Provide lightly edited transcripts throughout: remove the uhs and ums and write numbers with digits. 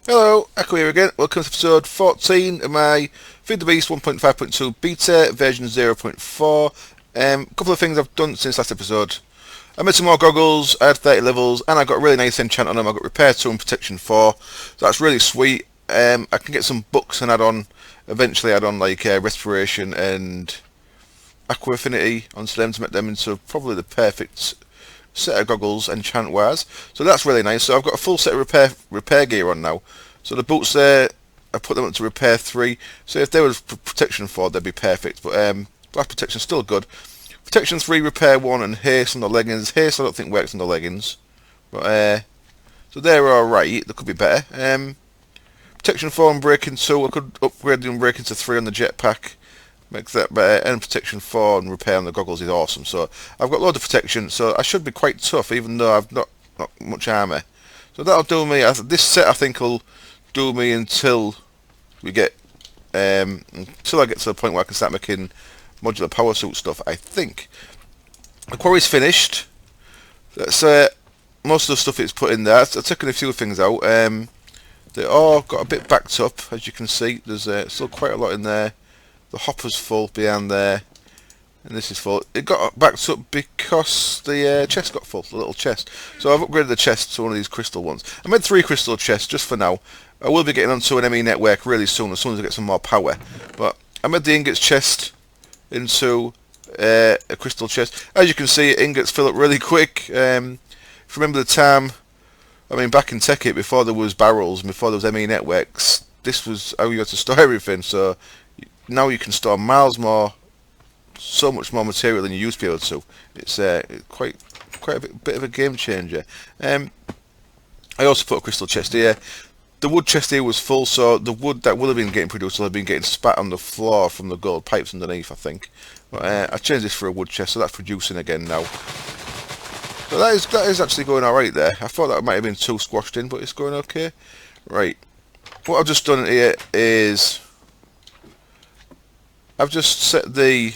Hello, Echo here again. Welcome to episode 14 of my Feed the Beast 1.5.2 beta version 0.4. Couple of things I've done since last episode. I made some more goggles, I had 30 levels, and I got a really nice enchant on them. I got Repair 2 and Protection 4, so that's really sweet. I can get some books and eventually add on like Respiration and Aqua Affinity onto them to make them into probably the perfect set of goggles enchant wise. So that's really nice. So I've got a full set of repair gear on now. So the boots there, I put them up to Repair 3. So if there was Protection 4, they'd be perfect. But Blast Protection's still good. Protection 3, Repair 1 and Haste on the leggings. Haste I don't think works on the leggings. But so they're alright. They could be better. Protection 4 and Breaking 2, I could upgrade the Breaking to 3 on the jetpack. Makes that better, and Protection 4 and Repair on the goggles is awesome. So I've got loads of protection, so I should be quite tough, even though I've not much armour. So that'll do me. This set I think will do me until we get until I get to the point where I can start making modular power suit stuff. I think the quarry's finished. That's most of the stuff it's put in there. I've taken a few things out. They all got a bit backed up, as you can see. There's still quite a lot in there. The hopper's full behind there, and this is full. It got backed up because the chest got full, the little chest. So I've upgraded the chest to one of these crystal ones. I made 3 crystal chests just for now. I will be getting onto an ME network really soon, as I get some more power. But I made the ingots chest into a crystal chest. As you can see, ingots fill up really quick. If you remember the time, I mean back in Tekkit, before there was barrels, before there was ME networks, this was how you had to store everything. So now you can store so much more material than you used to be able to. It's quite a bit of a game changer. I also put a crystal chest here. The wood chest here was full, so the wood that would have been getting produced will have been getting spat on the floor from the gold pipes underneath, I think. But I changed this for a wood chest, so that's producing again now. So that is actually going alright there. I thought that might have been too squashed in, but it's going okay. Right. What I've just done here is I've just set the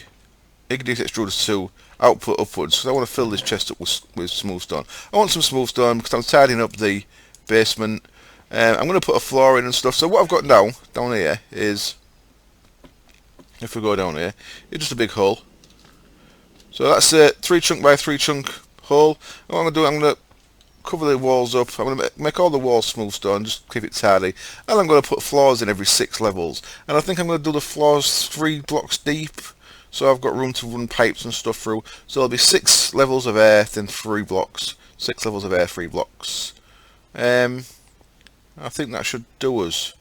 Igneous Extruder to output upwards because I want to fill this chest up with smooth stone. I want some smooth stone because I'm tidying up the basement. I'm going to put a floor in and stuff. So what I've got now down here is, if we go down here, it's just a big hole. So that's a 3 chunk by 3 chunk hole. What I'm going to do, I'm going to cover the walls up. I'm going to make all the walls smooth stone, just keep it tidy. And I'm going to put floors in every 6 levels. And I think I'm going to do the floors 3 blocks deep, so I've got room to run pipes and stuff through. So there'll be 6 levels of earth in 3 blocks. 6 levels of air, 3 blocks. I think that should do us.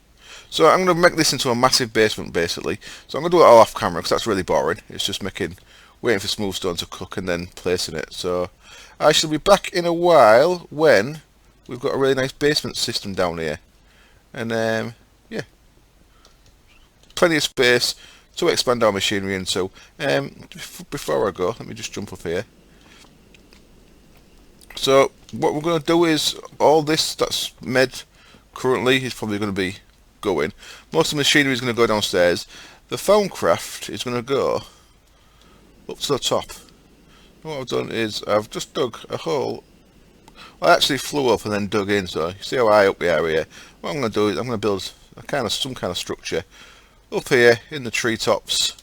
So I'm going to make this into a massive basement, basically. So I'm going to do it all off camera, because that's really boring. It's just waiting for smooth stone to cook and then placing it. So I shall be back in a while when we've got a really nice basement system down here. And yeah, plenty of space to expand our machinery into. Before I go, let me just jump up here. So what we're going to do is, all this that's made currently is probably going to be going. Most of the machinery is going to go downstairs. The Foundcraft is going to go up to the top. What I've done is I've just dug a hole. I actually flew up and then dug in, so you see how high up we are here. What I'm going to do is I'm going to build some kind of structure up here in the treetops.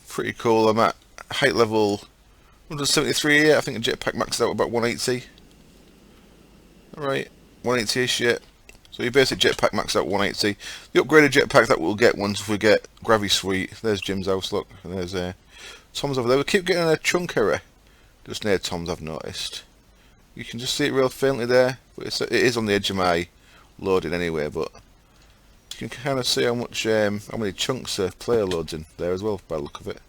Pretty cool. I'm at height level 173 here. I think the jetpack maxed out about 180. Alright, 180ish, yeah. So your basic jetpack maxed out 180. The upgraded jetpack that we'll get once we get Gravy Suite. There's Jim's house, look. And there's Tom's over there. We keep getting a chunk error just near Tom's, I've noticed. You can just see it real faintly there, but it is on the edge of my loading anyway. But you can kind of see how many chunks a player loads in there as well by the look of it.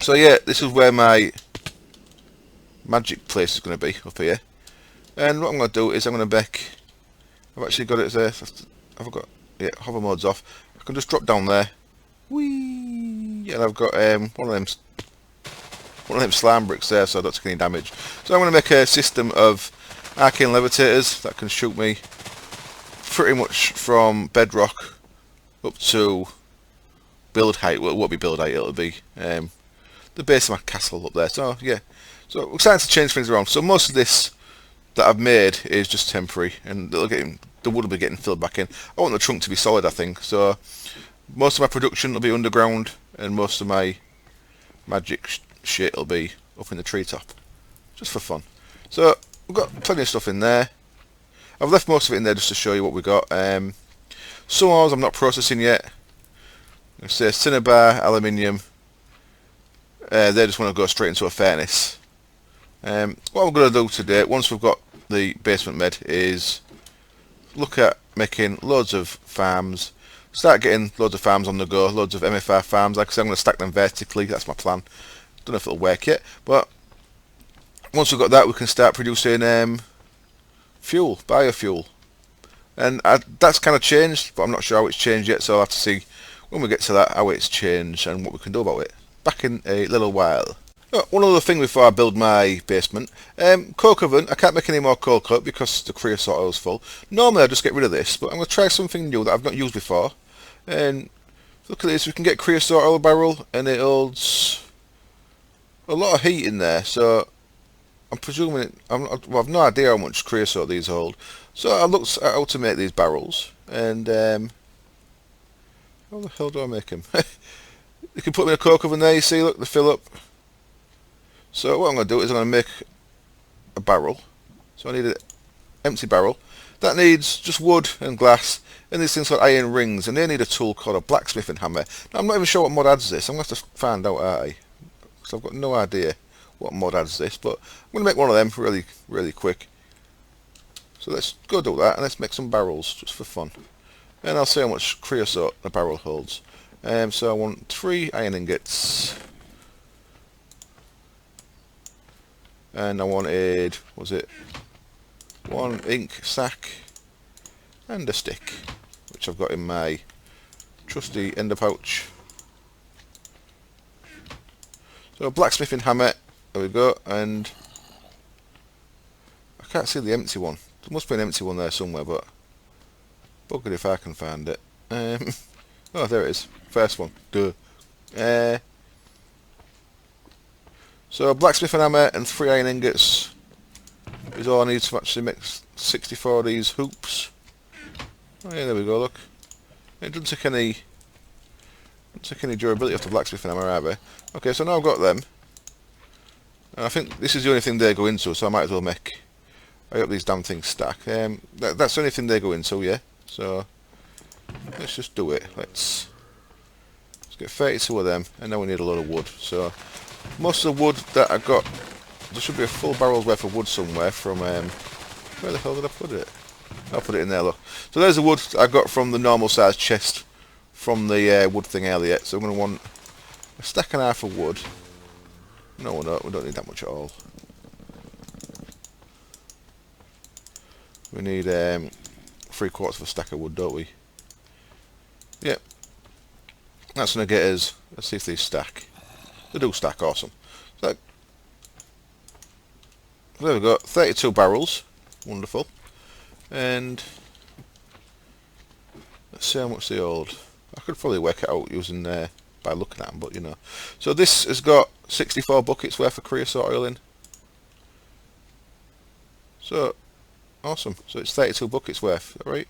So yeah, this is where my magic place is going to be, up here. And what I'm going to do is I'm going to I've actually got it there. I've got hover mode's off. I can just drop down there. Whee! And I've got one of them slime bricks there, so I don't take any damage. So I'm going to make a system of arcane levitators that can shoot me pretty much from bedrock up to build height. Well, it won't be build height, it'll be the base of my castle up there. So yeah, so we're starting to change things around. So most of this that I've made is just temporary, and the wood will be getting filled back in. I want the trunk to be solid, I think, so most of my production will be underground, and most of my magic shit will be up in the treetop, just for fun. So we've got plenty of stuff in there. I've left most of it in there just to show you what we got. Some ores I'm not processing yet. I say cinnabar, aluminium. They just want to go straight into a furnace. What I'm going to do today, once we've got the basement made, is look at making loads of farms. Start getting loads of farms on the go, loads of MFR farms. Like I said, I'm going to stack them vertically. That's my plan. Don't know if it'll work yet, but once we've got that, we can start producing fuel, biofuel. And that's kind of changed, but I'm not sure how it's changed yet, so I'll have to see when we get to that how it's changed and what we can do about it. Back in a little while. Oh, one other thing before I build my basement. Coke oven. I can't make any more coke because the creosote oil is full. Normally I just get rid of this, but I'm going to try something new that I've not used before. And look at this, we can get creosote oil barrel, and it holds a lot of heat in there, so I'm presuming I've no idea how much creosote these hold. So I looked at how to make these barrels, and how the hell do I make them? You can put them in a coke oven there, you see, look, they fill up. So what I'm going to do is I'm going to make a barrel. So I need an empty barrel. That needs just wood and glass, and these things like iron rings, and they need a tool called a blacksmithing hammer. Now, I'm not even sure what mod adds this. I'm going to have to find out, aren't I? Because I've got no idea what mod adds this, but I'm going to make one of them really quick. So let's go do that, and let's make some barrels just for fun. And I'll see how much creosote a barrel holds. So I want 3 iron ingots. And I wanted, what was it, 1 ink sack and a stick, which I've got in my trusty ender pouch. So a blacksmithing hammer, there we go, and I can't see the empty one. There must be an empty one there somewhere, but buggered if I can find it. Oh, there it is, first one, duh. So a blacksmithing hammer and 3 iron ingots is all I need to actually make 64 of these hoops. Oh yeah, there we go, look. It doesn't take any durability off the blacksmithing hammer either. Okay, so now I've got them. And I think this is the only thing they go into, so I might as well make... I hope these damn things stack. That's the only thing they go into, yeah. So let's just do it. Let's get 32 of them, and now we need a lot of wood. So most of the wood that I got, there should be a full barrel's worth of wood somewhere from, where the hell did I put it? I'll put it in there, look. So there's the wood I got from the normal size chest from the wood thing earlier. So I'm going to want a stack and a half of wood. No, we don't need that much at all. We need 3/4 of a stack of wood, don't we? Yep. That's going to get us, let's see if these stack. They do stack, awesome. So there we go, 32 barrels, wonderful. And let's see how much they hold. I could probably work it out using by looking at them, but you know. So this has got 64 buckets worth of creosote oil in. So awesome. So it's 32 buckets worth, alright?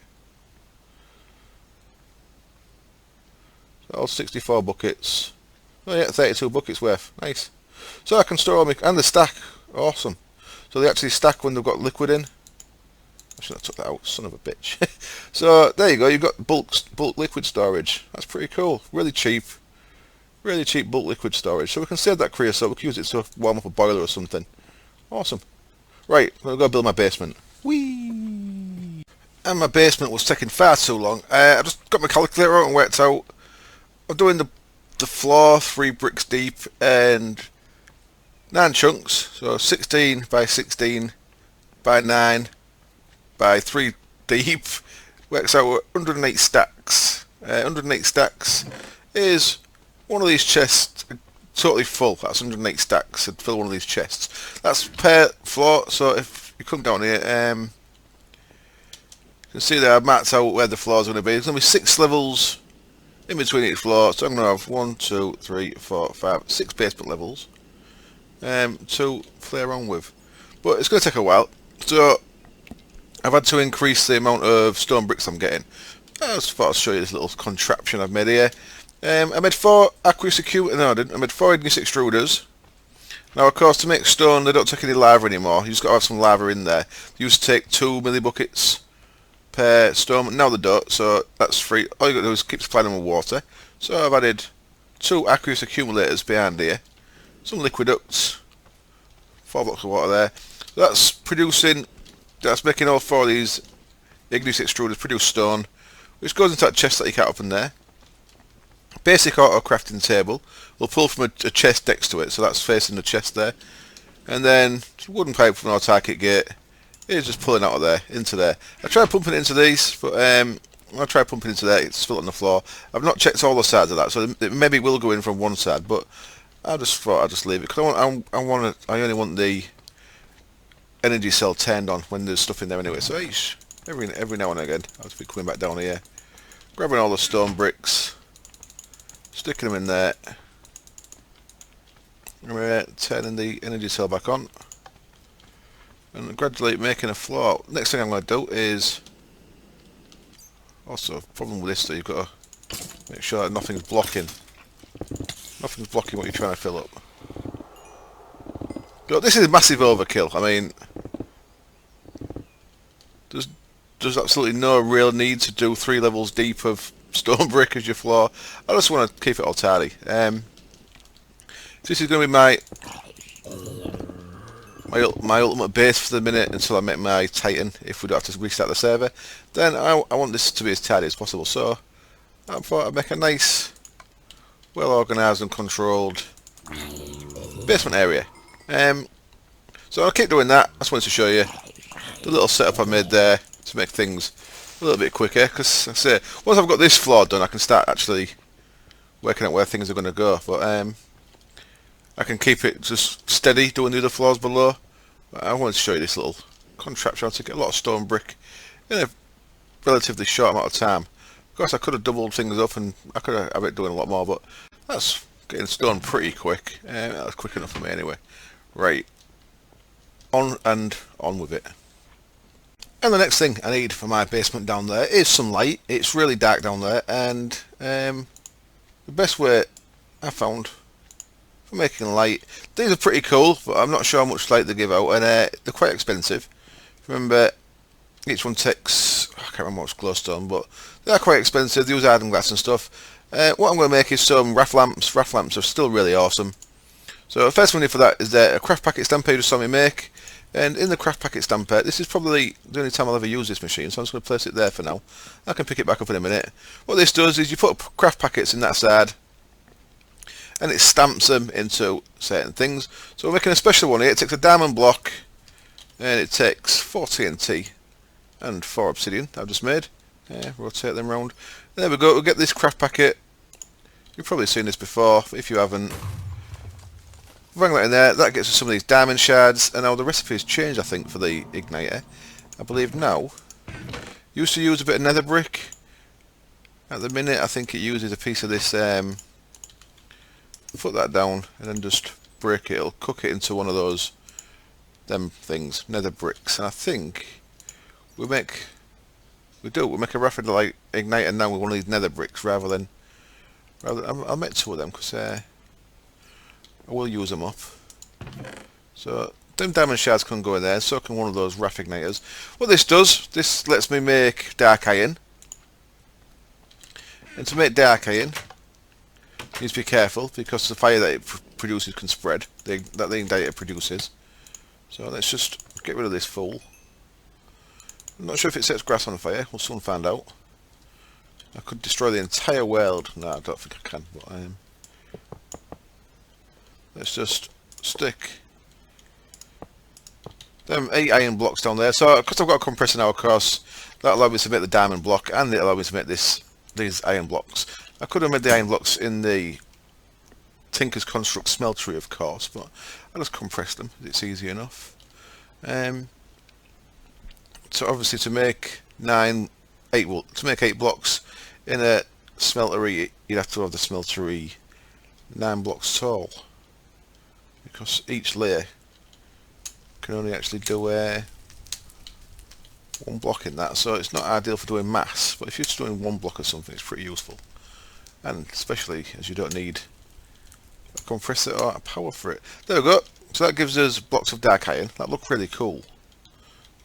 So all 64 buckets. Oh yeah, 32 buckets worth. Nice. So I can store all my... and the stack. Awesome. So they actually stack when they've got liquid in. I should have took that out, son of a bitch. So there you go, you've got bulk liquid storage. That's pretty cool. Really cheap bulk liquid storage. So we can save that creosote, we can use it to warm up a boiler or something. Awesome. Right, I'm going to go build my basement. Whee! And my basement was taking far too long. I just got my calculator out and worked out. I'm doing the floor 3 bricks deep and 9 chunks. So 16 by 16 by 9 by 3 deep. Works out 108 stacks. 108 stacks is one of these chests totally full. That's 108 stacks. I'd fill one of these chests. That's per floor. So if you come down here, you can see there I've marked out where the floor's going to be. There's going to be 6 levels in between each floor. So I'm going to have 1, 2, 3, 4, 5, 6 basement levels to play around with. But it's going to take a while. So I've had to increase the amount of stone bricks I'm getting. I just thought I'd show you this little contraption I've made here. I made 4 aqueous accumulator. No, I didn't. I made 4 igneous extruders. Now, of course, to make stone, they don't take any lava anymore. You just got to have some lava in there. They used to take 2 millibuckets per stone. Now they don't, so that's free. All you got to do is keep supplying them with water. So I've added 2 aqueous accumulators behind here. Some liquid ducts. 4 blocks of water there. That's producing. That's making all 4 of these igneous extruders produce stone, which goes into that chest that you can't open there. Basic auto crafting table will pull from a chest next to it, so that's facing the chest there. And then wooden pipe from an autarkic gate is just pulling out of there into there. I tried pumping it into these, but I tried pumping into there, it's still on the floor. I've not checked all the sides of that, so it maybe will go in from one side, but I just thought I'd just leave it because I only want the energy cell turned on when there's stuff in there anyway. So every now and again I'll just be coming back down here, grabbing all the stone bricks, sticking them in there, and turning the energy cell back on, and gradually making a floor. Next thing I'm going to do is also a problem with this, so you've got to make sure that nothing's blocking what you're trying to fill up. But this is massive overkill. I mean, there's absolutely no real need to do 3 levels deep of stone brick as your floor. I just want to keep it all tidy. This is going to be my ultimate base for the minute until I make my Titan. If we don't have to restart the server, then I want this to be as tidy as possible. So I thought I'd make a nice, well organised and controlled basement area. So I'll keep doing that. I just wanted to show you the little setup I made there to make things a little bit quicker, because I say once I've got this floor done I can start actually working out where things are going to go, but I can keep it just steady doing the other floors below. I wanted to show you this little contraption to get a lot of stone brick in a relatively short amount of time. Of course I could have doubled things up and I could have it doing a lot more, but that's getting stone pretty quick. That's quick enough for me anyway. Right, on with it. And the next thing I need for my basement down there is some light. It's really dark down there, and the best way I found for making light, these are pretty cool, but I'm not sure how much light they give out, and they're quite expensive. Remember, each one takes, I can't remember what's glowstone, but they are quite expensive. They use iron glass and stuff. What I'm going to make is some raft lamps. Raft lamps are still really awesome. So the first one for that is a craft packet stamper you just saw me make. And in the craft packet stamper, this is probably the only time I'll ever use this machine, so I'm just going to place it there for now. I can pick it back up in a minute. What this does is you put craft packets in that side, and it stamps them into certain things. So we're making a special one here. It takes a diamond block, and it takes 4 TNT and 4 obsidian I've just made. Rotate them round. And there we go, we'll get this craft packet. You've probably seen this before, but if you haven't, bang that in there. That gets us some of these diamond shards, and now the recipe's changed I think for the igniter. I believe now, used to use a bit of nether brick. At the minute I think it uses a piece of this, put that down and then just break it. It'll cook it into one of those things, nether bricks. And I think we'll make a rapid light igniter now with one of these nether bricks rather than I'll make 2 of them because I will use them up. So them diamond shards can go in there, so can one of those raft igniters. What this does, this lets me make dark iron. And to make dark iron, you need to be careful because the fire that it produces can spread, that the igniter produces. So let's just get rid of this fool. I'm not sure if it sets grass on fire, we'll soon find out. I could destroy the entire world. No, I don't think I can, but let's just stick them 8 iron blocks down there. So because I've got a compressor now, of course, that allows me to make the diamond block, and it allows me to make these iron blocks. I could have made the iron blocks in the Tinker's Construct smeltery, of course, but I just compress them. It's easy enough. So obviously to make 8 blocks in a smeltery, you'd have to have the smeltery 9 blocks tall, because each layer can only actually do one block in that, so it's not ideal for doing mass, but if you're just doing one block of something, it's pretty useful. And especially as you don't need a compressor or a power for it. There we go. So that gives us blocks of dark iron. That look really cool.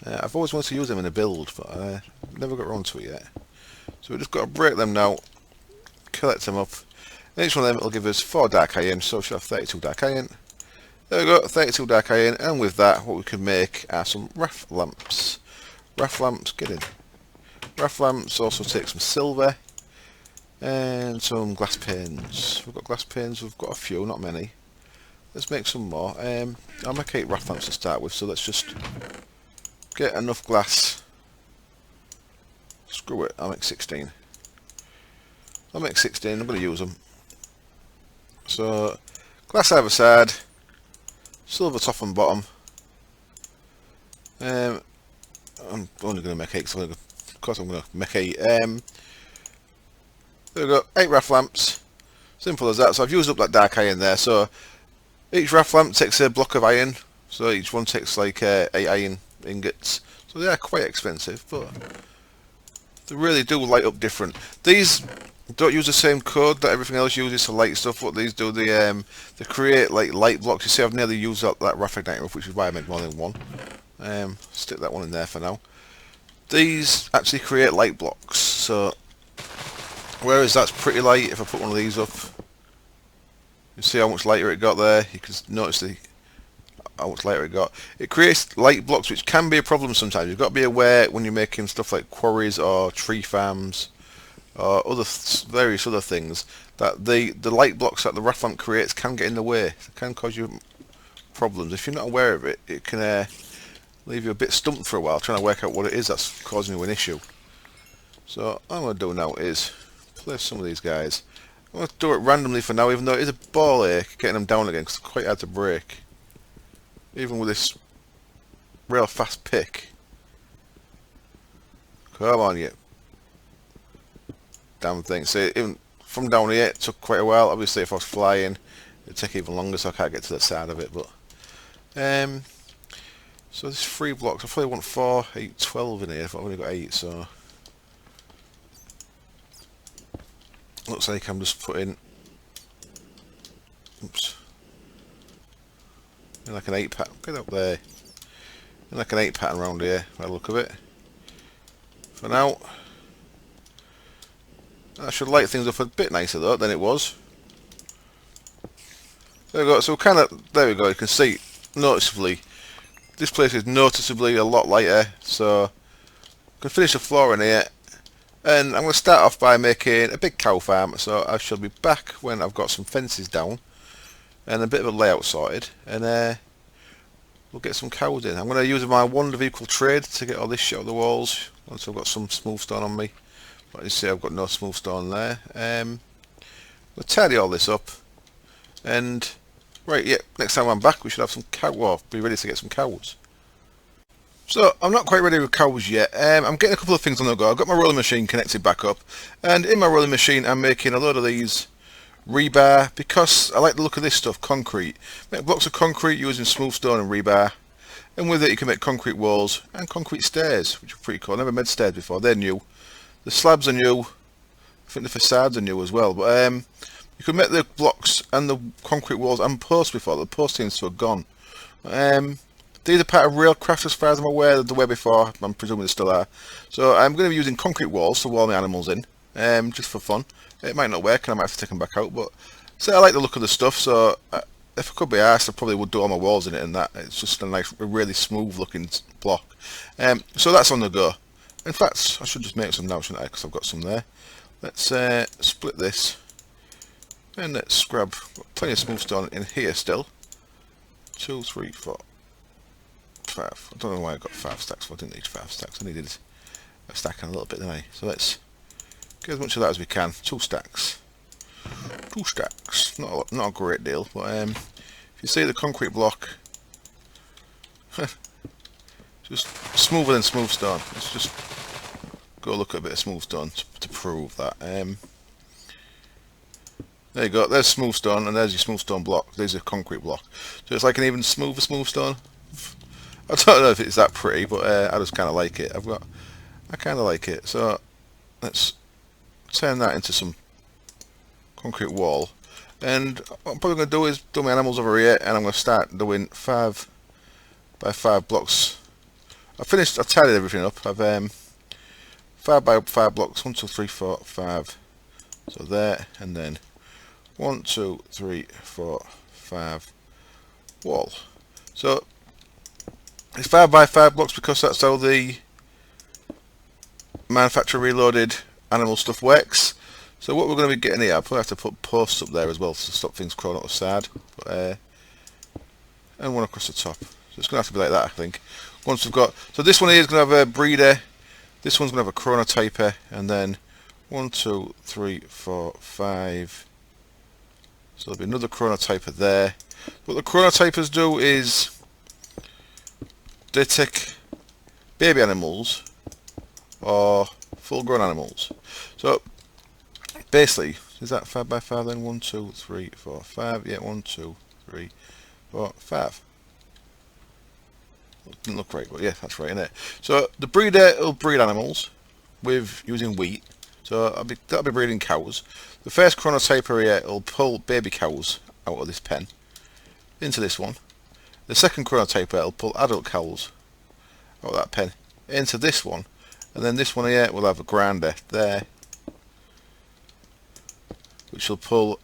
I've always wanted to use them in a build, but I never got around to it yet. So we've just got to break them now, collect them up. And each one of them will give us 4 dark iron, so we should have 32 dark iron. There we go, 32 dark iron, and with that what we can make are some raft lamps. Raft lamps, get in. Raft lamps also take some silver and some glass panes. We've got glass panes, we've got a few, not many. Let's make some more. I'll make 8 raft lamps to start with, so let's just get enough glass. Screw it, I'll make 16. I'll make 16, I'm going to use them. So, glass either side, silver top and bottom. I'm only going to make 8, so of course I'm going to make 8. There we go, 8 raft lamps. Simple as that. So I've used up that dark iron there. So each raft lamp takes a block of iron. So each one takes like 8 iron ingots. So they are quite expensive, but they really do light up different. These don't use the same code that everything else uses to light stuff. What these do, they create like light blocks. You see, I've nearly used up that raft igniter, which is why I made more than one. Stick that one in there for now. These actually create light blocks. So whereas that's pretty light, if I put one of these up, you see how much lighter it got there. You can notice how much lighter it got. It creates light blocks, which can be a problem sometimes. You've got to be aware when you're making stuff like quarries or tree farms or various other things, that the light blocks that the raft lamp creates can get in the way. It can cause you problems. If you're not aware of it, it can leave you a bit stumped for a while trying to work out what it is that's causing you an issue. So what I'm going to do now is place some of these guys. I'm going to do it randomly for now, even though it is a ball ache getting them down again because it's quite hard to break. Even with this real fast pick. Come on, you damn thing. See, even from down here it took quite a while. Obviously if I was flying it'd take even longer, so I can't get to the side of it. But so there's 3 blocks. I probably want 4, 8, 12 in here, but I've only got 8, so looks like I'm just putting, oops, like an 8 pattern. Get up there. Like an 8 pattern around here by the look of it. For now, that should light things up a bit nicer though than it was. There we go. So there we go. You can see noticeably, this place is noticeably a lot lighter. So I can finish the floor in here. And I'm going to start off by making a big cow farm, so I shall be back when I've got some fences down and a bit of a layout sorted, and we'll get some cows in. I'm going to use my wand of equal trade to get all this shit out of the walls once I've got some smooth stone on me. But you see I've got no smooth stone there. We'll tidy all this up, and right, yeah, next time I'm back we should have some cow, well, be ready to get some cows. So, I'm not quite ready with cows yet. I'm getting a couple of things on the go. I've got my rolling machine connected back up, and in my rolling machine I'm making a load of these rebar because I like the look of this stuff, concrete. Make blocks of concrete using smooth stone and rebar, and with it you can make concrete walls and concrete stairs, which are pretty cool. I've never made stairs before, they're new. The slabs are new, I think the facades are new as well, but you can make the blocks and the concrete walls and posts before. The posts seems to have gone. These are part of Railcraft as far as I'm aware. They were before, I'm presuming they still are. So I'm going to be using concrete walls to wall my animals in, just for fun. It might not work and I might have to take them back out, but so I like the look of the stuff, so if I could be asked I probably would do all my walls in it and that. It's just a nice, really smooth looking block. So that's on the go. In fact, I should just make some now, shouldn't I, because I've got some there. Let's split this, and let's grab plenty of smooth stone in here still. 2, 3, 4, 5. I don't know why I got 5 stacks. I didn't need 5 stacks. I needed a stack and a little bit, didn't I? So let's get as much of that as we can. 2 stacks. 2 stacks. Not a great deal, but if you see the concrete block, just smoother than smooth stone. Let's just go look at a bit of smooth stone to prove that. There you go. There's smooth stone, and there's your smooth stone block. There's a concrete block. So it's like an even smoother smooth stone. I don't know if it's that pretty, but I just kind of like it. I kind of like it. So let's turn that into some concrete wall. And what I'm probably going to do is do my animals over here, and I'm going to start doing 5 by 5 blocks. I tidied everything up. I've 5 by 5 blocks, 1, 2, 3, 4, 5. So there, and then 1, 2, 3, 4, 5 wall. So it's 5 by 5 blocks because that's how the manufacturer reloaded animal stuff works. So what we're going to be getting here, I'll probably have to put posts up there as well to stop things crawling out the side. But, and one across the top. So it's going to have to be like that, I think. Once we've got, so this one here is going to have a breeder. This one's going to have a chronotyper, and then 1, 2, 3, 4, 5. So there'll be another chronotyper there. What the chronotypers do is they take baby animals or full-grown animals. So basically, is that 5 by 5 then? 1, 2, 3, 4, 5. Yeah, 1, 2, 3, 4, 5. Didn't look right, but yeah, that's right, innit? So the breeder will breed animals with using wheat. So that'll be breeding cows. The first chronotyper here will pull baby cows out of this pen into this one. The second chronotyper will pull adult cows out of that pen into this one, and then this one here will have a grinder there, which will pull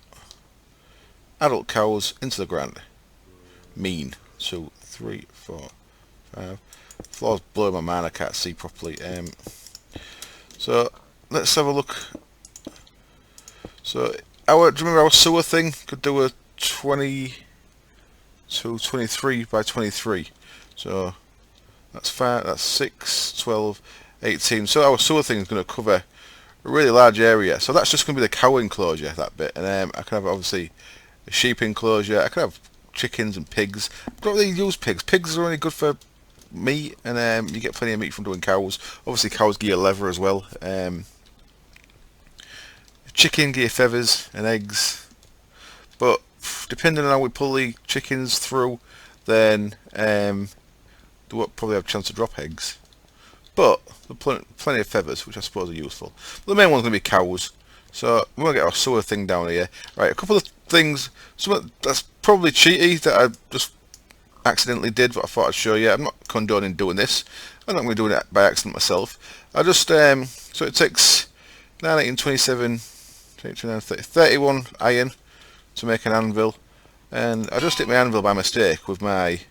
adult cows into the grinder. Mean. 2, 3, 4, 5. Floor's blowing my mind, I can't see properly. So let's have a look. So do you remember our sewer thing could do a 20 to 23 by 23. So that's 5, that's 6, 12, 18. So our sewer thing is going to cover a really large area. So that's just going to be the cow enclosure, that bit. And I can have obviously a sheep enclosure. I can have chickens and pigs. I don't really use pigs. Pigs are only good for meat, and you get plenty of meat from doing cows. Obviously cows give you leather as well. Chicken give you feathers and eggs, but depending on how we pull the chickens through, then they won't probably have a chance to drop eggs. But there's plenty of feathers, which I suppose are useful. But the main one's going to be cows. So we're going to get our sewer thing down here. Right, a couple of things. Something that's probably cheaty that I just accidentally did, but I thought I'd show you. I'm not condoning doing this. I'm not going to be doing it by accident myself. I just so it takes 1927, 31 iron to make an anvil, and I just hit my anvil by mistake with my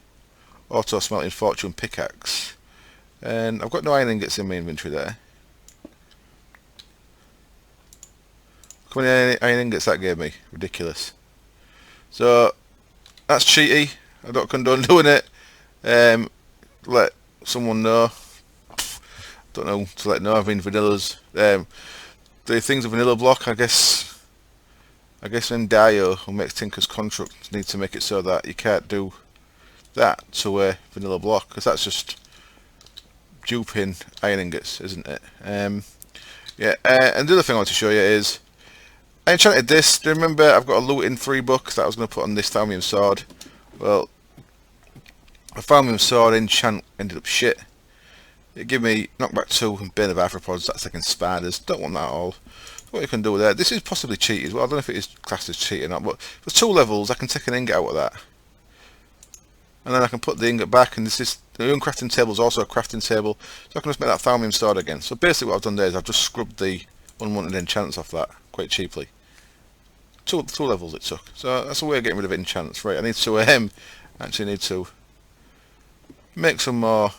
auto smelting fortune pickaxe, and I've got no iron ingots in my inventory there. Look how many iron ingots that gave me. Ridiculous. So that's cheaty. I don't condone doing it. Let someone know. Don't know to let know. I mean, vanillas. The things a vanilla block, I guess when Dio, who makes Tinker's Construct, need to make it so that you can't do that to a vanilla block, because that's just duping iron ingots, isn't it? Yeah, and the other thing I want to show you is I enchanted this. Do you remember I've got a looting 3 book that I was going to put on this Thaumium sword? Well, a Thaumium sword enchant ended up shit. It gave me knockback 2 and Bane of Arthropods, that's like in spiders. Don't want that at all. What you can do with that, this is possibly cheated as well. I don't know if it is classed as cheating or not, but for 2 levels I can take an ingot out of that. And then I can put the ingot back, and this is the uncrafting table is also a crafting table, so I can just make that Thaumium sword again. So basically what I've done there is I've just scrubbed the unwanted enchants off that quite cheaply. Two levels it took. So that's a way of getting rid of enchants. Right, I need to actually need to make some more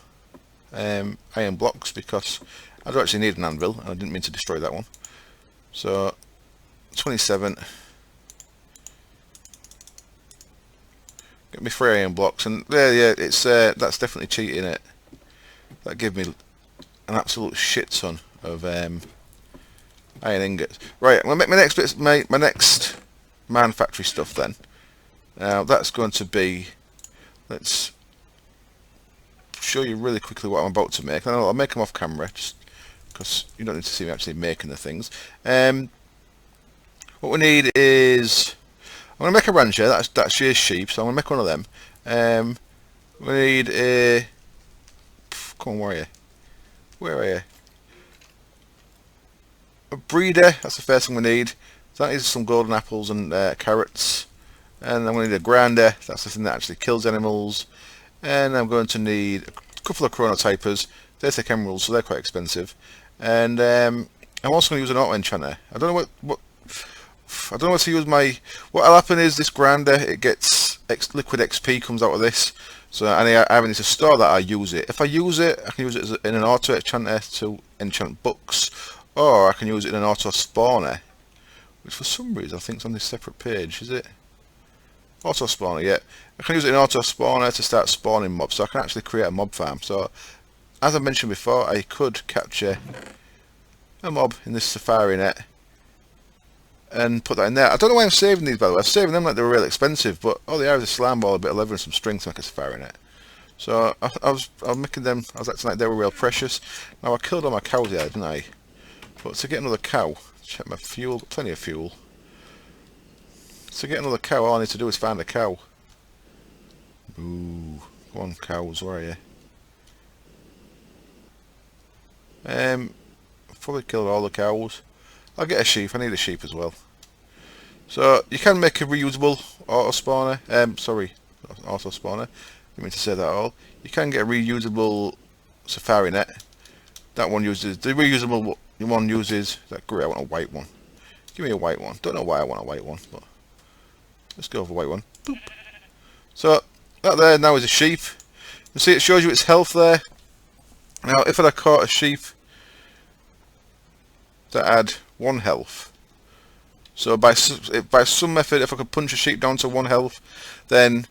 iron blocks, because I do actually need an anvil and I didn't mean to destroy that one. So 27, get me 3 iron blocks, and there, yeah, it's that's definitely cheating it. That gave me an absolute shit ton of iron ingots. Right, I'm gonna make my next bits, my next man factory stuff then. Now that's going to be, let's show you really quickly what I'm about to make. I'll make them off camera, just because you don't need to see me actually making the things. What we need is, I'm going to make a rancher that shears sheep, so I'm going to make one of them. We need a Come on, where are you? Where are you? A breeder, that's the first thing we need. So that is some golden apples and carrots. And I'm going to need a grinder, that's the thing that actually kills animals. And I'm going to need a couple of chronotypers. They take emeralds, so they're quite expensive. And I'm also going to use an auto enchanter. I don't know I don't know what to use my... What'll happen is this grinder, it gets liquid XP comes out of this. So I either need to store that or use it. If I use it, I can use it in an auto enchanter to enchant books. Or I can use it in an auto spawner. Which for some reason I think is on this separate page, is it? Auto spawner, yeah. I can use it in auto spawner to start spawning mobs. So I can actually create a mob farm. So as I mentioned before, I could capture a mob in this safari net and put that in there. I don't know why I'm saving these, by the way. I'm saving them like they were really expensive, but all they are is a slime ball, a bit of leather and some string to make a safari net. So I was making them, I was acting like they were real precious. Now I killed all my cows here, didn't I? But to get another cow, check my fuel, got plenty of fuel. To get another cow, all I need to do is find a cow. Ooh, come on cows, where are you? I've probably killed all the cows. I'll get a sheep, I need a sheep as well. So you can make a reusable auto spawner, sorry, auto spawner, I mean to say that all. You can get a reusable safari net. That one uses, the reusable one uses, that grey, I want a white one. Give me a white one, don't know why I want a white one, but let's go for a white one. Boop. So that there now is a sheep. You see it shows you its health there. Now if I caught a sheep that had 1 health, so by some method if I could punch a sheep down to 1 health, then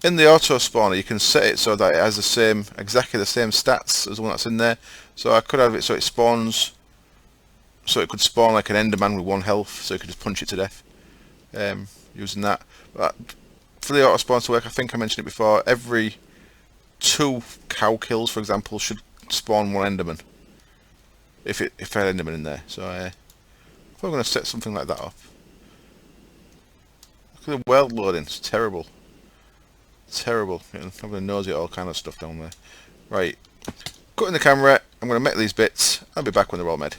in the auto spawner you can set it so that it has the same, exactly the same stats as the one that's in there. So I could have it so it spawns, so it could spawn like an enderman with 1 health, so you could just punch it to death using that. But for the auto spawn to work, I think I mentioned it before, every 2 cow kills, for example, should spawn 1 enderman. If I had enderman in there. So I'm going to set something like that up. Look at the world loading, it's terrible. Terrible. I'm having a nosy at all kind of stuff down there. Right. Cutting the camera, I'm going to make these bits. I'll be back when they're all made.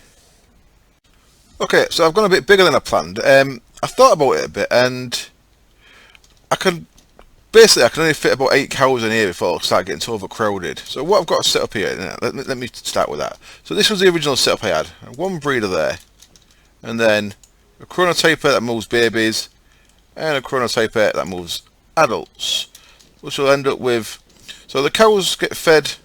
Okay, so I've gone a bit bigger than I planned. I thought about it a bit, and I can only fit about 8 cows in here before I start getting too overcrowded. So what I've got to set up here, let me start with that. So this was the original setup I had. 1 breeder there, and then a chronotyper that moves babies, and a chronotyper that moves adults. Which will end up with, so the cows get fed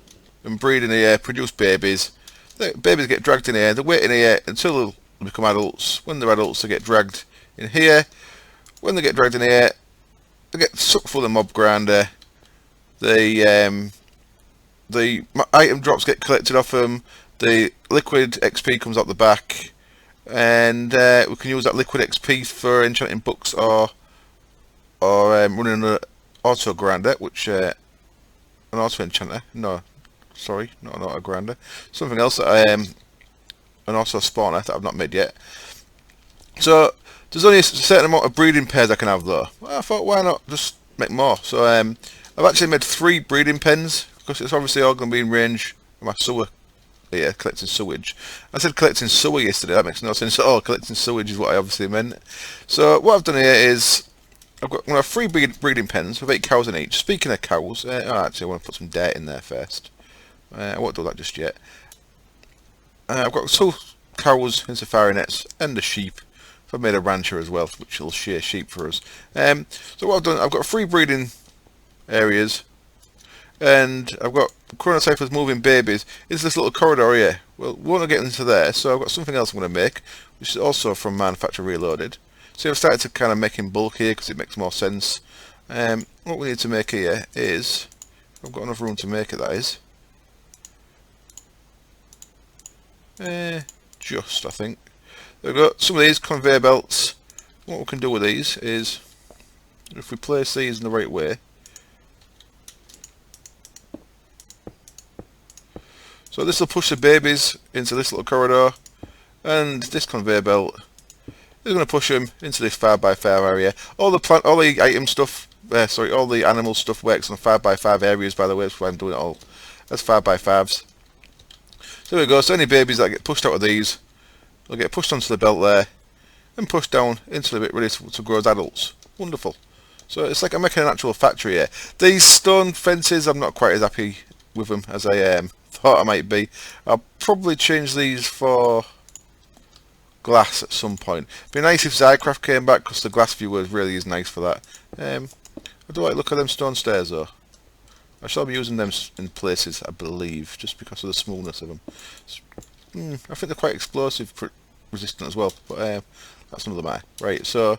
and breed in here, produce babies. The babies get dragged in here, they wait in here until they become adults. When they're adults they get dragged in here. When they get dragged in here, they get sucked full of mob grinder. The item drops get collected off them. The liquid XP comes out the back, and we can use that liquid XP for enchanting books or running an auto grinder, which an auto enchanter. No, sorry, not an auto grinder. Something else that an auto spawner that I've not made yet. So there's only a certain amount of breeding pairs I can have though. Well, I thought why not just make more. So I've actually made 3 breeding pens because it's obviously all going to be in range of my sewer. Yeah, collecting sewage. I said collecting sewer yesterday. That makes no sense at all. Collecting sewage is what I obviously meant. So what I've done here is I'm going to have 3 breeding pens with 8 cows in each. Speaking of cows, actually I want to put some dirt in there first. I won't do that just yet. I've got 2 cows in safari nets and a sheep. I've made a rancher as well, which will shear sheep for us. So what I've done, I've got 3 breeding areas, and I've got chronotypers moving babies into this little corridor here. Well, we won't get into there, so I've got something else I'm going to make, which is also from Manufacture Reloaded. So I've started to kind of make in bulk here because it makes more sense. What we need to make here is, I've got enough room to make it, that is. Just, I think. We've got some of these conveyor belts. What we can do with these is, if we place these in the right way, so this will push the babies into this little corridor, and this conveyor belt is going to push them into this 5x5 area. All the item stuff, all the animal stuff works on 5x5 areas, by the way, that's why I'm doing it all. That's 5x5s. So there we go. So any babies that get pushed out of these will get pushed onto the belt there and pushed down into the bit ready to grow as adults. Wonderful. So it's like I'm making an actual factory here. These stone fences, I'm not quite as happy with them as I thought I might be. I'll probably change these for glass at some point. It'd be nice if Zycraft came back, because the glass viewer really is nice for that. I do like the look of them stone stairs though. I shall be using them in places, I believe, just because of the smoothness of them. I think they're quite explosive resistant as well, but that's another matter. Right, so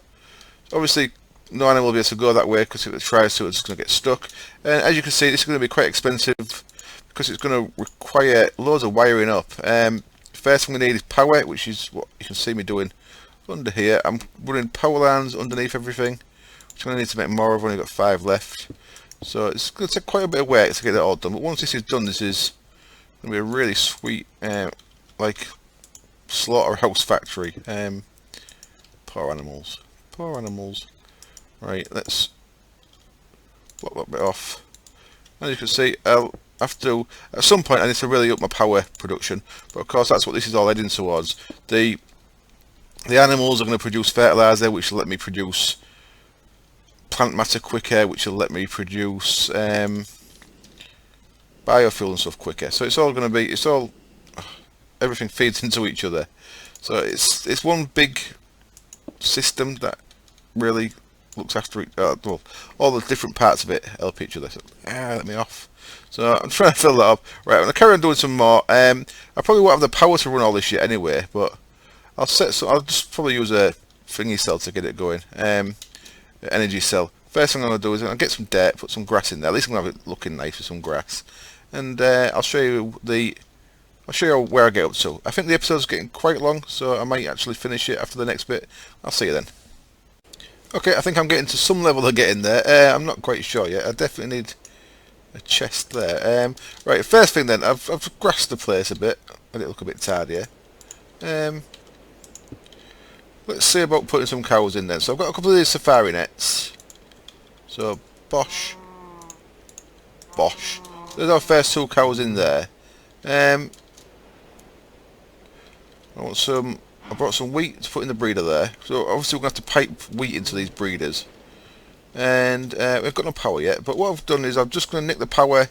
obviously no animal will be able to go that way, because if it tries to, it's just going to get stuck. And as you can see, this is going to be quite expensive, because it's going to require loads of wiring up. First thing we need is power, which is what you can see me doing under here. I'm running power lines underneath everything, which I'm going to need to make more. I've only got 5 left. So it's going to take quite a bit of work to get it all done. But once this is done, this is going to be a really sweet, like, slaughterhouse factory. Poor animals. Poor animals. Right, let's block that bit off. As you can see, I'll have to, at some point I need to really up my power production, but of course that's what this is all heading towards. The animals are going to produce fertilizer, which will let me produce plant matter quicker, which will let me produce biofuel and stuff quicker. So it's all going to be, everything feeds into each other. So it's one big system that really looks after it. Well, all the different parts of it help each other. So, let me off. So I'm trying to fill that up. Right, I'm going to carry on doing some more. I probably won't have the power to run all this yet anyway, but I'll just probably use a thingy cell to get it going. Energy cell. First thing I'm going to do is I'm going to get some dirt, put some grass in there. At least I'm going to have it looking nice with some grass. And I'll show you where I get up to. I think the episode's getting quite long, so I might actually finish it after the next bit. I'll see you then. Okay, I think I'm getting to some level of getting there. I'm not quite sure yet. I definitely need a chest there. Right, first thing then, I've grassed the place a bit. Made it look a bit tidier. Let's see about putting some cows in there. So I've got a couple of these safari nets. So, bosh. Bosh. There's our first 2 cows in there. I brought some wheat to put in the breeder there. So obviously we're going to have to pipe wheat into these breeders. And we've got no power yet. But what I've done is I'm just going to nick the power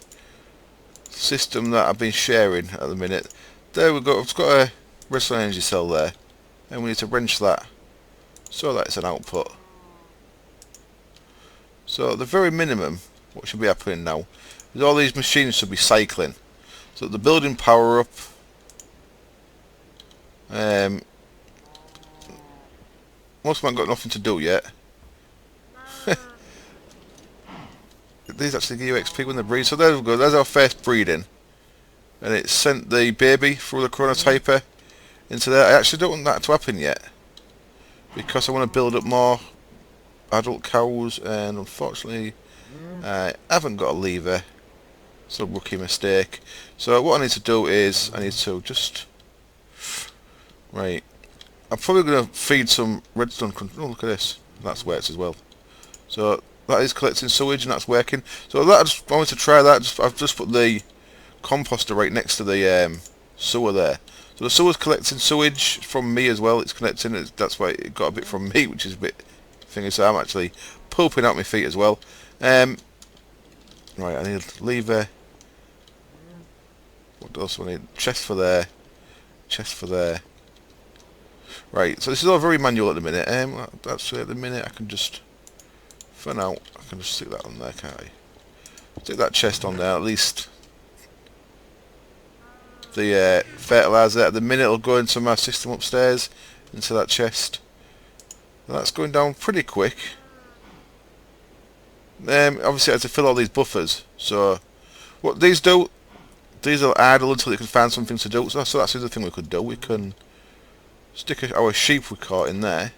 system that I've been sharing at the minute. There we go. I've got a redstone energy cell there. And we need to wrench that so that it's an output. So at the very minimum, what should be happening now is all these machines should be cycling. So the building power up. Most of them haven't got nothing to do yet. These actually give you XP when they breed. So there we go, there's our first breeding. And it sent the baby through the chronotyper into there. I actually don't want that to happen yet, because I want to build up more adult cows, and unfortunately I haven't got a lever. It's a rookie mistake. So what I need to do is I need to just... Right. I'm probably going to feed some redstone. Oh, look at this. That's worked as well. So that is collecting sewage, and that's working. So that I wanted to try that. I've just put the composter right next to the sewer there. So the sewer's collecting sewage from me as well. It's connecting. That's why it got a bit from me, which is a bit thingy. So I'm actually pooping out my feet as well. Right, I need a lever. What else do I need? Chest for there. Chest for there. Right, so this is all very manual at the minute. Actually, at the minute I can just, for now, I can just stick that on there, can't I? Stick that chest on there, at least. The fertilizer at the minute will go into my system upstairs, into that chest. And that's going down pretty quick. Obviously I had to fill all these buffers, so what these do, these will idle until you can find something to do. So that's the other thing we could do. We can stick our sheep we caught in there.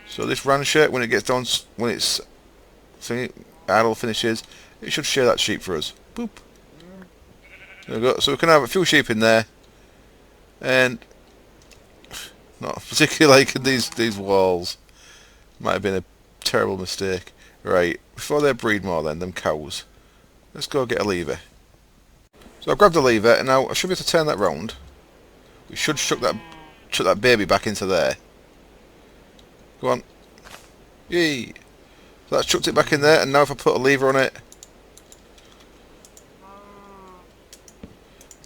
So this rancher, when it gets down, when it's idle finishes, it should share that sheep for us. Boop. There we go. So we can have a few sheep in there, and not particularly liking these walls. Might have been a terrible mistake. Right, before they breed more, then them cows, let's go get a lever. So I've grabbed the lever, and now I should be able to turn that round. We should chuck that baby back into there. Go on. Yay! So that's chucked it back in there, and now if I put a lever on it,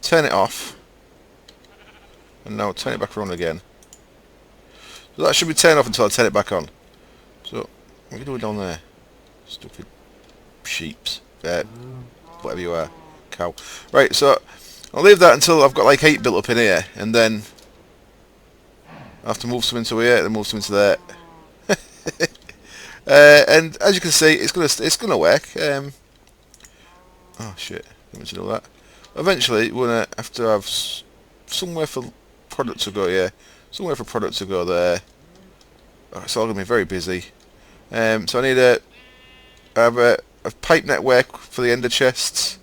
turn it off, and now turn it back around again. So that should be turned off until I turn it back on. So, what are you doing down there? Stupid sheeps. Whatever you are. Cow. Right, so I'll leave that until I've got like 8 built up in here, and then I have to move some into here, and move some into there. And as you can see, it's gonna work. Oh shit! Didn't mean to do that. Eventually, we're gonna have to have somewhere for product to go here, somewhere for product to go there. Oh, it's all gonna be very busy. So I need have a pipe network for the ender chests,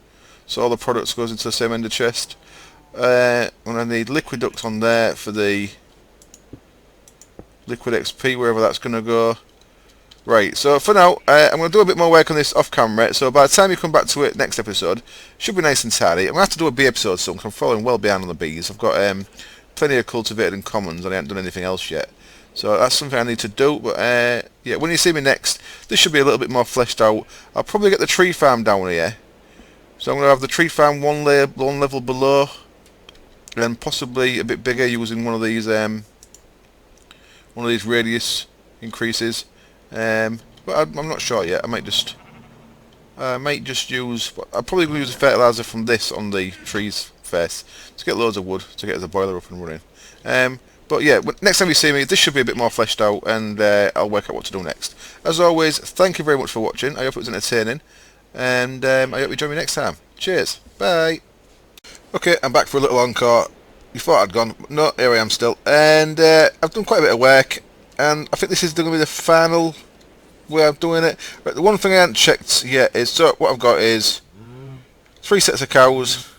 so all the products goes into the same ender chest. And I need liquid ducts on there for the liquid XP, wherever that's gonna go. Right, so for now, I'm going to do a bit more work on this off camera, so by the time you come back to it next episode, it should be nice and tidy. I'm going to have to do a bee episode soon, because I'm falling well behind on the bees. I've got plenty of cultivated and commons, and I haven't done anything else yet. So that's something I need to do, but yeah, when you see me next, this should be a little bit more fleshed out. I'll probably get the tree farm down here. So I'm going to have the tree farm one level below, and possibly a bit bigger using one of these radius increases. But I'm not sure yet. I might just use. I'll probably use the fertilizer from this on the trees first to get loads of wood to get the boiler up and running. But yeah, next time you see me, this should be a bit more fleshed out, and I'll work out what to do next. As always, thank you very much for watching. I hope it was entertaining, and I hope you join me next time. Cheers. Bye. Okay, I'm back for a little encore. You thought I'd gone. No, here I am still, and I've done quite a bit of work. And I think this is going to be the final way of doing it. But the one thing I haven't checked yet is, so what I've got is 3 sets of cows.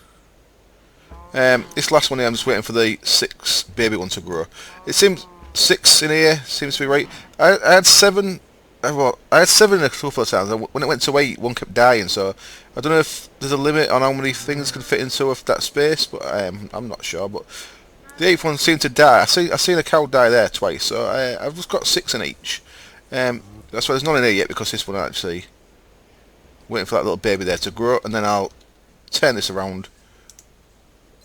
This last one here, I'm just waiting for the 6 baby one to grow. It seems 6 in here seems to be right. I had 7. I had 7 a couple of times. When it went to 8, one kept dying. So I don't know if there's a limit on how many things can fit into that space, but I'm not sure. But the 8th one seemed to die. I seen a cow die there twice, so I've just got 6 in each. That's why there's none in here yet, because this one actually waiting for that little baby there to grow, and then I'll turn this around,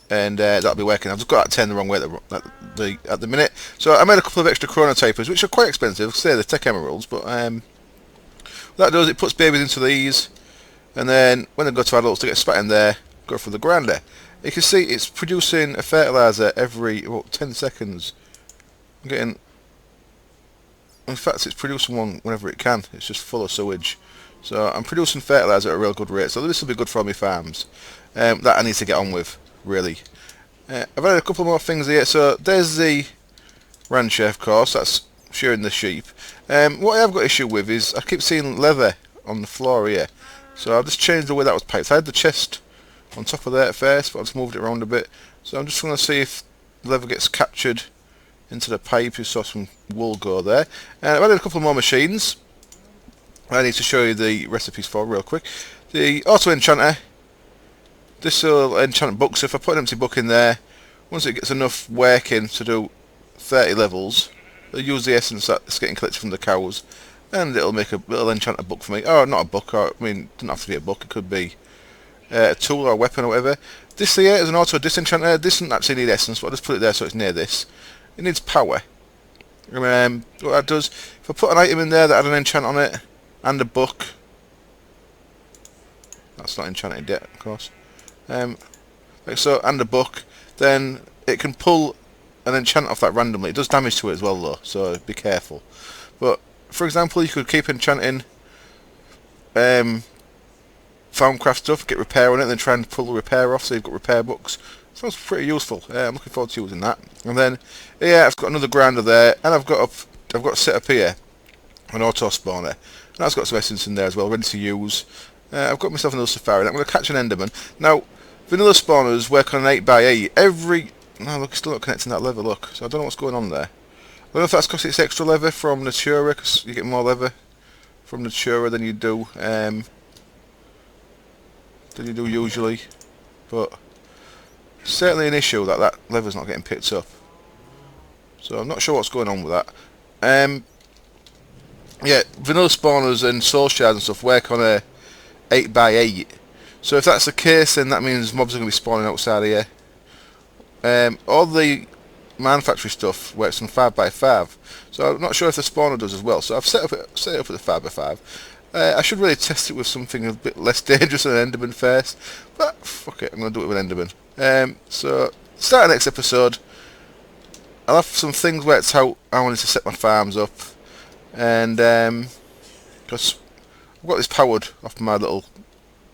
and that'll be working. I've just got that turned the wrong way at the minute. So I made a couple of extra chronotypers, which are quite expensive. Say the tech emeralds, but what that does, it puts babies into these, and then when they go to adults, they get spat in there, go for the grinder. You can see it's producing a fertilizer every 10 seconds. I'm getting. In fact, it's producing one whenever it can. It's just full of sewage. So I'm producing fertilizer at a real good rate. So this will be good for all my farms. That I need to get on with, really. I've added a couple more things here. So there's the rancher, of course. That's shearing the sheep. What I have got issue with is I keep seeing leather on the floor here. So I've just changed the way that was piped. I had the chest on top of there at first, but I've just moved it around a bit. So I'm just going to see if the leather gets captured into the pipe. You saw some wool go there. And I've added a couple more machines I need to show you the recipes for real quick. The auto enchanter. This will enchant books. So if I put an empty book in there, once it gets enough working to do 30 levels, it'll use the essence that's getting collected from the cows, and it'll make a little enchanter book for me. Oh, not a book. I mean, it doesn't have to be a book. It could be a tool or a weapon or whatever. This here is an auto disenchanter. This doesn't actually need essence, but I'll just put it there so it's near this. It needs power. What that does, if I put an item in there that had an enchant on it, and a book, that's not enchanted yet, of course, like so, and a book, then it can pull an enchant off that randomly. It does damage to it as well though, so be careful. But, for example, you could keep enchanting Foundcraft stuff, get repair on it, and then try and pull the repair off, so you've got repair books. Sounds pretty useful. I'm looking forward to using that. And then, yeah, I've got another grinder there, and I've got set up here an auto spawner. And that's got some essence in there as well, ready to use. I've got myself another safari, and I'm going to catch an enderman. Now, vanilla spawners work on an 8x8. No, look, it's still not connecting that lever, look. So I don't know what's going on there. I don't know if that's because it's extra leather from Natura, because you get more leather from Natura than you do than you do usually, but certainly an issue that that lever's not getting picked up. So I'm not sure what's going on with that. Yeah, vanilla spawners and soul shards and stuff work on a 8x8. So if that's the case, then that means mobs are going to be spawning outside of here. All the manufacturing stuff works on 5x5. So I'm not sure if the spawner does as well. So I've set it up at the 5x5. I should really test it with something a bit less dangerous than an Enderman first. But fuck it, I'm going to do it with an Enderman. So start the next episode. I'll have some things worked out. I wanted to set my farms up. And because I've got this powered off my little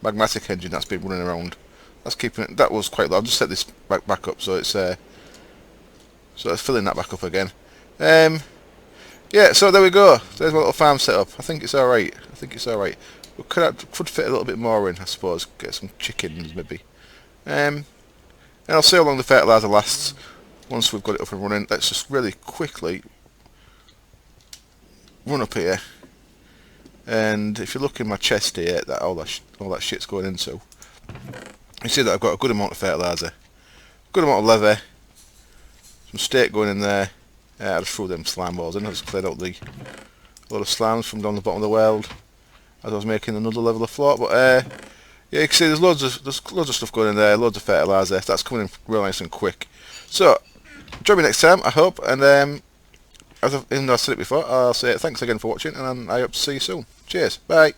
magmatic engine that's been running around. That's keeping it. That was quite low. I've just set this back up, so it's filling that back up again. Yeah, so there we go. There's my little farm set up. I think it's all right. We could fit a little bit more in, I suppose. Get some chickens maybe. And I'll see how long the fertilizer lasts once we've got it up and running. Let's just really quickly run up here. And if you look in my chest here, that all that shit's going into, you see that I've got a good amount of fertilizer, good amount of leather, some steak going in there. I just threw them slime balls in. I just cleared out a lot of slimes from down the bottom of the world as I was making another level of floor. But yeah, you can see there's loads of stuff going in there, loads of fertilizer. That's coming in real nice and quick. So join me next time, I hope. And even though I said it before, I'll say thanks again for watching, and I hope to see you soon. Cheers, bye.